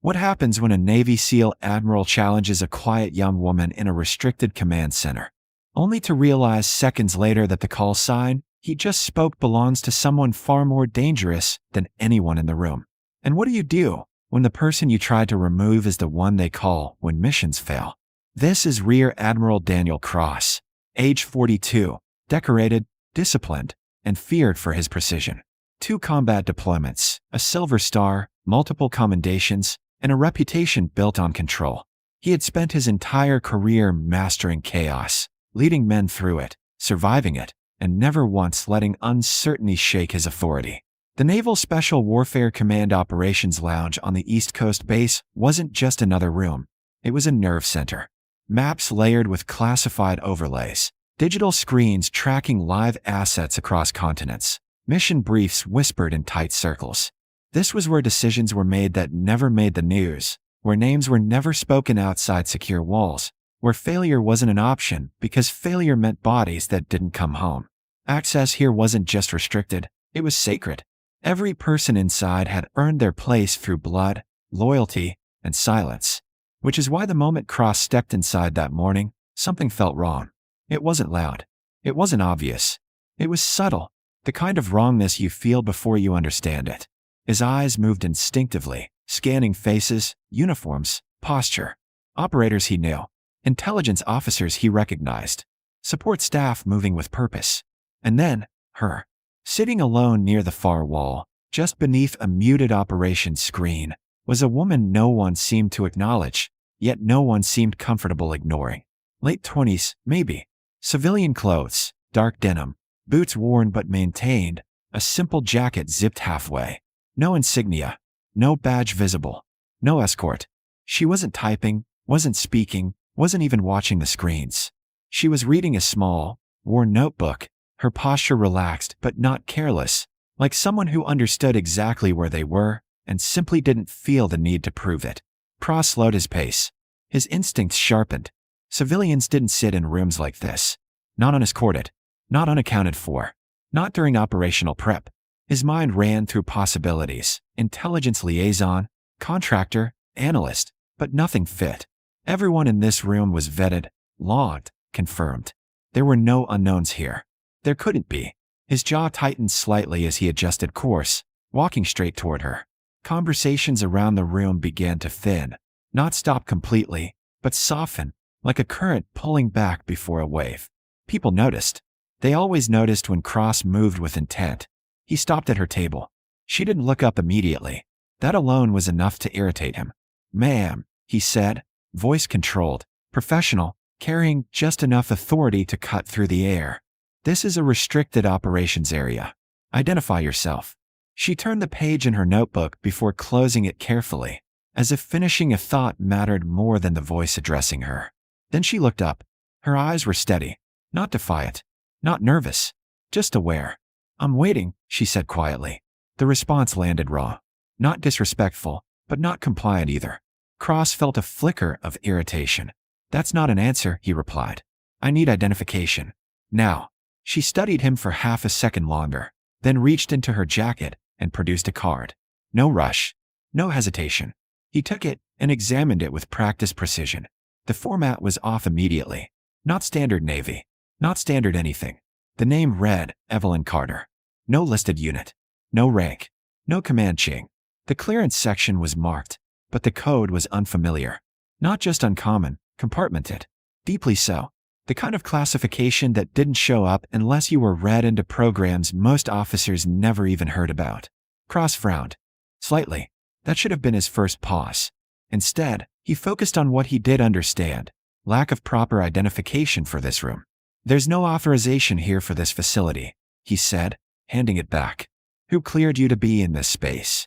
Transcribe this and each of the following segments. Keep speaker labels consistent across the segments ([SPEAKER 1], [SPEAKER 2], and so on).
[SPEAKER 1] What happens when a Navy SEAL Admiral challenges a quiet young woman in a restricted command center, only to realize seconds later that the call sign he just spoke belongs to someone far more dangerous than anyone in the room? And what do you do when the person you tried to remove is the one they call when missions fail? This is Rear Admiral Daniel Cross, age 42, decorated, disciplined, and feared for his precision. 2 combat deployments, a Silver Star, multiple commendations, and a reputation built on control. He had spent his entire career mastering chaos, leading men through it, surviving it, and never once letting uncertainty shake his authority. The Naval Special Warfare Command Operations Lounge on the East Coast base wasn't just another room. It was a nerve center. Maps layered with classified overlays, digital screens tracking live assets across continents, mission briefs whispered in tight circles. This was where decisions were made that never made the news, where names were never spoken outside secure walls, where failure wasn't an option because failure meant bodies that didn't come home. Access here wasn't just restricted, it was sacred. Every person inside had earned their place through blood, loyalty, and silence. Which is why the moment Cross stepped inside that morning, something felt wrong. It wasn't loud. It wasn't obvious. It was subtle, the kind of wrongness you feel before you understand it. His eyes moved instinctively, scanning faces, uniforms, posture. Operators he knew. Intelligence officers he recognized. Support staff moving with purpose. And then, her. Sitting alone near the far wall, just beneath a muted operations screen, was a woman no one seemed to acknowledge, yet no one seemed comfortable ignoring. Late 20s, maybe. Civilian clothes, dark denim, boots worn but maintained, a simple jacket zipped halfway. No insignia, no badge visible, no escort. She wasn't typing, wasn't speaking, wasn't even watching the screens. She was reading a small, worn notebook, her posture relaxed but not careless, like someone who understood exactly where they were and simply didn't feel the need to prove it. Cross slowed his pace. His instincts sharpened. Civilians didn't sit in rooms like this. Not unescorted. Not unaccounted for. Not during operational prep. His mind ran through possibilities. Intelligence liaison, contractor, analyst, but nothing fit. Everyone in this room was vetted, logged, confirmed. There were no unknowns here. There couldn't be. His jaw tightened slightly as he adjusted course, walking straight toward her. Conversations around the room began to thin, not stop completely, but soften, like a current pulling back before a wave. People noticed. They always noticed when Cross moved with intent. He stopped at her table. She didn't look up immediately. That alone was enough to irritate him. "Ma'am," he said, voice controlled, professional, carrying just enough authority to cut through the air. "This is a restricted operations area. Identify yourself." She turned the page in her notebook before closing it carefully, as if finishing a thought mattered more than the voice addressing her. Then she looked up. Her eyes were steady, not defiant, not nervous, just aware. "I'm waiting," she said quietly. The response landed raw. Not disrespectful, but not compliant either. Cross felt a flicker of irritation. "That's not an answer," he replied. "I need identification. Now." She studied him for half a second longer, then reached into her jacket and produced a card. No rush. No hesitation. He took it and examined it with practiced precision. The format was off immediately. Not standard Navy. Not standard anything. The name read, Evelyn Carter. No listed unit. No rank. No command chain. The clearance section was marked, but the code was unfamiliar. Not just uncommon, compartmented. Deeply so. The kind of classification that didn't show up unless you were read into programs most officers never even heard about. Cross frowned. Slightly. That should have been his first pause. Instead, he focused on what he did understand. Lack of proper identification for this room. "There's no authorization here for this facility," he said, handing it back. "Who cleared you to be in this space?"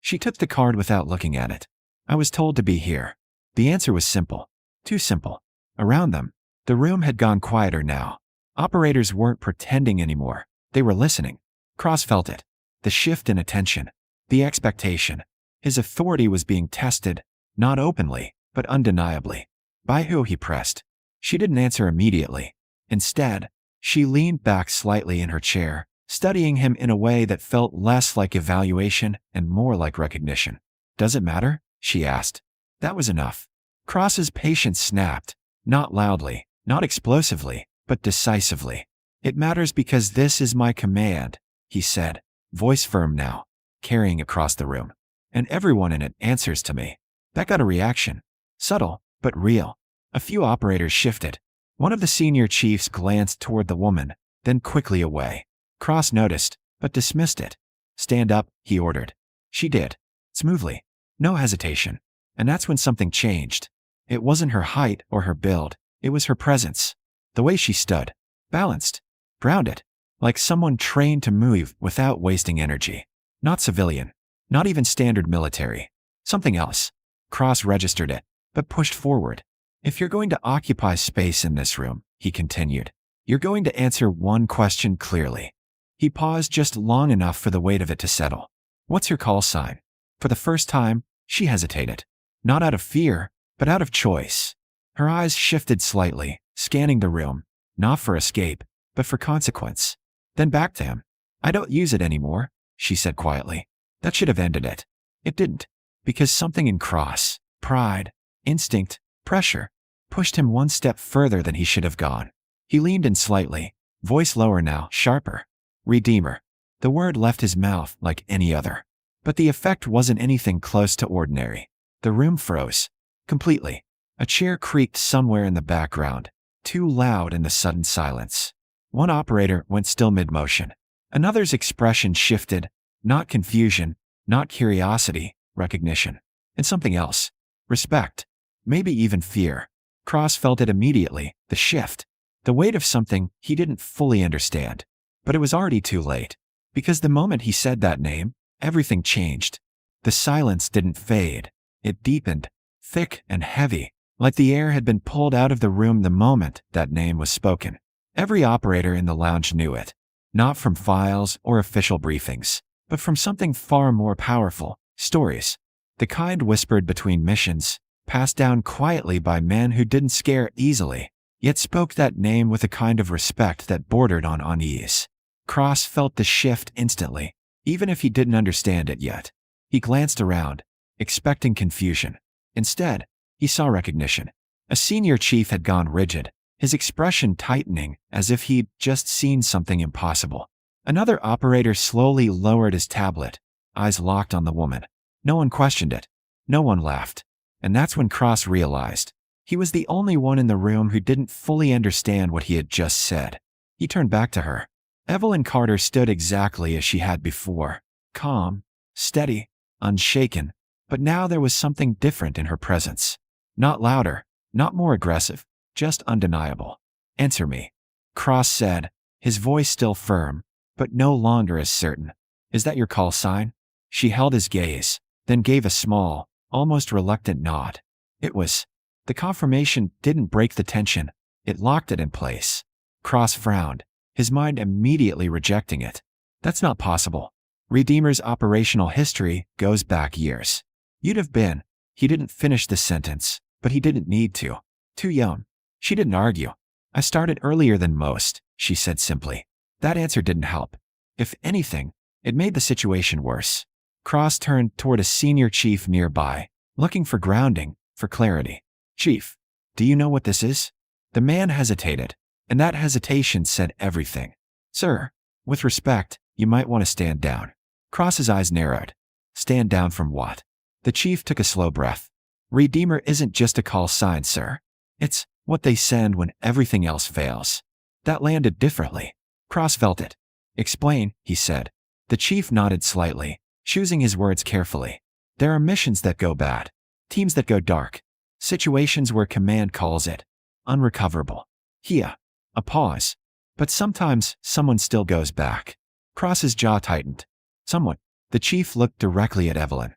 [SPEAKER 1] She took the card without looking at it. "I was told to be here." The answer was simple. Too simple. Around them, the room had gone quieter now. Operators weren't pretending anymore. They were listening. Cross felt it. The shift in attention. The expectation. His authority was being tested, not openly, but undeniably. By who, he pressed. She didn't answer immediately. Instead, she leaned back slightly in her chair, studying him in a way that felt less like evaluation and more like recognition. "Does it matter?" she asked. That was enough. Cross's patience snapped, not loudly, not explosively, but decisively. It matters because this is my command, he said, voice firm now, carrying across the room. And everyone in it answers to me. That got a reaction. Subtle, but real. A few operators shifted. One of the senior chiefs glanced toward the woman, then quickly away. Cross noticed, but dismissed it. Stand up, he ordered. She did. Smoothly. No hesitation. And that's when something changed. It wasn't her height or her build. It was her presence. The way she stood. Balanced. Grounded. Like someone trained to move without wasting energy. Not civilian. Not even standard military. Something else. Cross registered it, but pushed forward. If you're going to occupy space in this room, he continued, you're going to answer one question clearly. He paused just long enough for the weight of it to settle. What's your call sign? For the first time, she hesitated. Not out of fear, but out of choice. Her eyes shifted slightly, scanning the room, not for escape, but for consequence. Then back to him. I don't use it anymore, she said quietly. That should have ended it. It didn't, because something in Cross, pride, instinct, pressure, pushed him one step further than he should have gone. He leaned in slightly, voice lower now, sharper. Redeemer. The word left his mouth like any other. But the effect wasn't anything close to ordinary. The room froze. Completely. A chair creaked somewhere in the background, too loud in the sudden silence. One operator went still mid-motion. Another's expression shifted, not confusion, not curiosity, recognition. And something else. Respect. Maybe even fear. Cross felt it immediately, the shift. The weight of something he didn't fully understand. But it was already too late. Because the moment he said that name, everything changed. The silence didn't fade. It deepened, thick and heavy, like the air had been pulled out of the room the moment that name was spoken. Every operator in the lounge knew it. Not from files or official briefings, but from something far more powerful, stories. The kind whispered between missions, passed down quietly by men who didn't scare easily, yet spoke that name with a kind of respect that bordered on unease. Cross felt the shift instantly, even if he didn't understand it yet. He glanced around, expecting confusion. Instead, he saw recognition. A senior chief had gone rigid, his expression tightening as if he'd just seen something impossible. Another operator slowly lowered his tablet, eyes locked on the woman. No one questioned it. No one laughed. And that's when Cross realized he was the only one in the room who didn't fully understand what he had just said. He turned back to her. Evelyn Carter stood exactly as she had before, calm, steady, unshaken, but now there was something different in her presence. Not louder, not more aggressive, just undeniable. Answer me, Cross said, his voice still firm, but no longer as certain. Is that your call sign? She held his gaze, then gave a small, almost reluctant nod. It was. The confirmation didn't break the tension, it locked it in place. Cross frowned, his mind immediately rejecting it. That's not possible. Redeemer's operational history goes back years. You'd have been. He didn't finish the sentence, but he didn't need to. Too young. She didn't argue. I started earlier than most, she said simply. That answer didn't help. If anything, it made the situation worse. Cross turned toward a senior chief nearby, looking for grounding, for clarity. Chief, do you know what this is? The man hesitated, and that hesitation said everything. Sir, with respect, you might want to stand down. Cross's eyes narrowed. Stand down from what? The chief took a slow breath. Redeemer isn't just a call sign, sir. It's what they send when everything else fails. That landed differently. Cross felt it. Explain, he said. The chief nodded slightly, choosing his words carefully. There are missions that go bad. Teams that go dark. Situations where command calls it unrecoverable. Here, a pause. But sometimes someone still goes back. Cross's jaw tightened. Someone. The chief looked directly at Evelyn.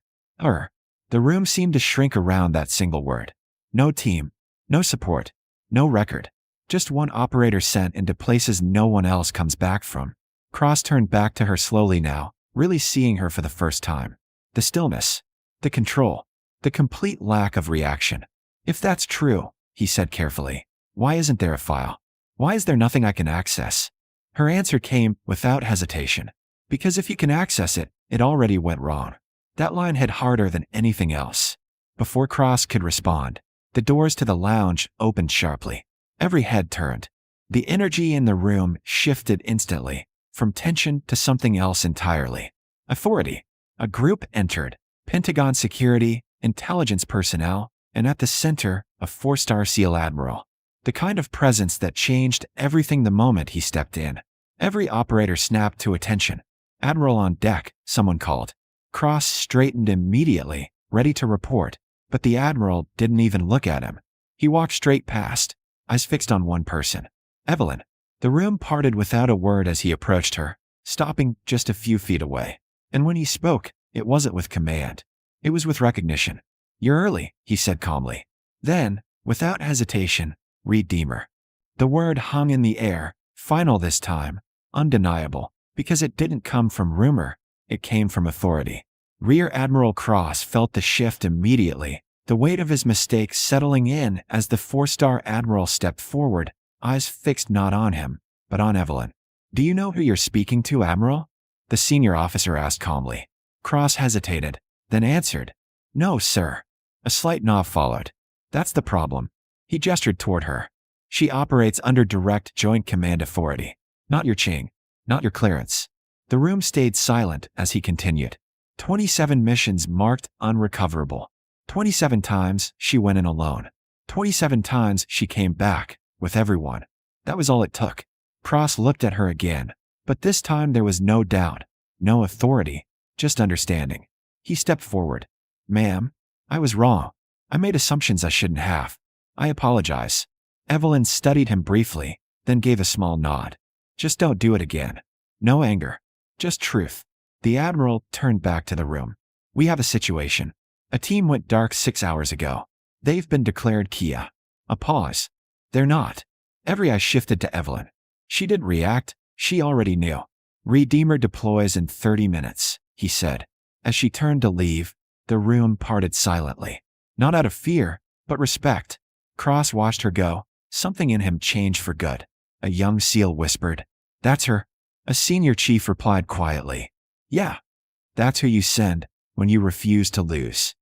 [SPEAKER 1] The room seemed to shrink around that single word. No team. No support. No record. Just one operator sent into places no one else comes back from. Cross turned back to her slowly now, really seeing her for the first time. The stillness. The control. The complete lack of reaction. If that's true, he said carefully, why isn't there a file? Why is there nothing I can access? Her answer came without hesitation. Because if you can access it, it already went wrong. That line hit harder than anything else. Before Cross could respond, the doors to the lounge opened sharply. Every head turned. The energy in the room shifted instantly, from tension to something else entirely. Authority. A group entered. Pentagon security, intelligence personnel, and at the center, a 4-star SEAL Admiral. The kind of presence that changed everything the moment he stepped in. Every operator snapped to attention. "Admiral on deck," someone called. Cross straightened immediately, ready to report, but the Admiral didn't even look at him. He walked straight past, eyes fixed on one person. Evelyn. The room parted without a word as he approached her, stopping just a few feet away. And when he spoke, it wasn't with command. It was with recognition. "You're early," he said calmly. Then, without hesitation, "Redeemer." The word hung in the air, final this time, undeniable, because it didn't come from rumor, it came from authority. Rear Admiral Cross felt the shift immediately, the weight of his mistake settling in as the 4-star Admiral stepped forward, eyes fixed not on him, but on Evelyn. "Do you know who you're speaking to, Admiral?" the senior officer asked calmly. Cross hesitated, then answered, "No, sir." A slight nod followed. "That's the problem." He gestured toward her. "She operates under direct Joint Command authority. Not your Ching, not your clearance." The room stayed silent as he continued. 27 missions marked unrecoverable. 27 times she went in alone. 27 times she came back, with everyone. That was all it took. Cross looked at her again, but this time there was no doubt, no authority, just understanding. He stepped forward. "Ma'am, I was wrong. I made assumptions I shouldn't have. I apologize." Evelyn studied him briefly, then gave a small nod. "Just don't do it again." No anger, just truth. The Admiral turned back to the room. "We have a situation. A team went dark 6 hours ago. They've been declared Kia." A pause. "They're not." Every eye shifted to Evelyn. She didn't react, she already knew. "Redeemer deploys in 30 minutes, he said. As she turned to leave, the room parted silently. Not out of fear, but respect. Cross watched her go. Something in him changed for good. A young SEAL whispered, "That's her." A senior chief replied quietly, "Yeah, that's who you send when you refuse to lose."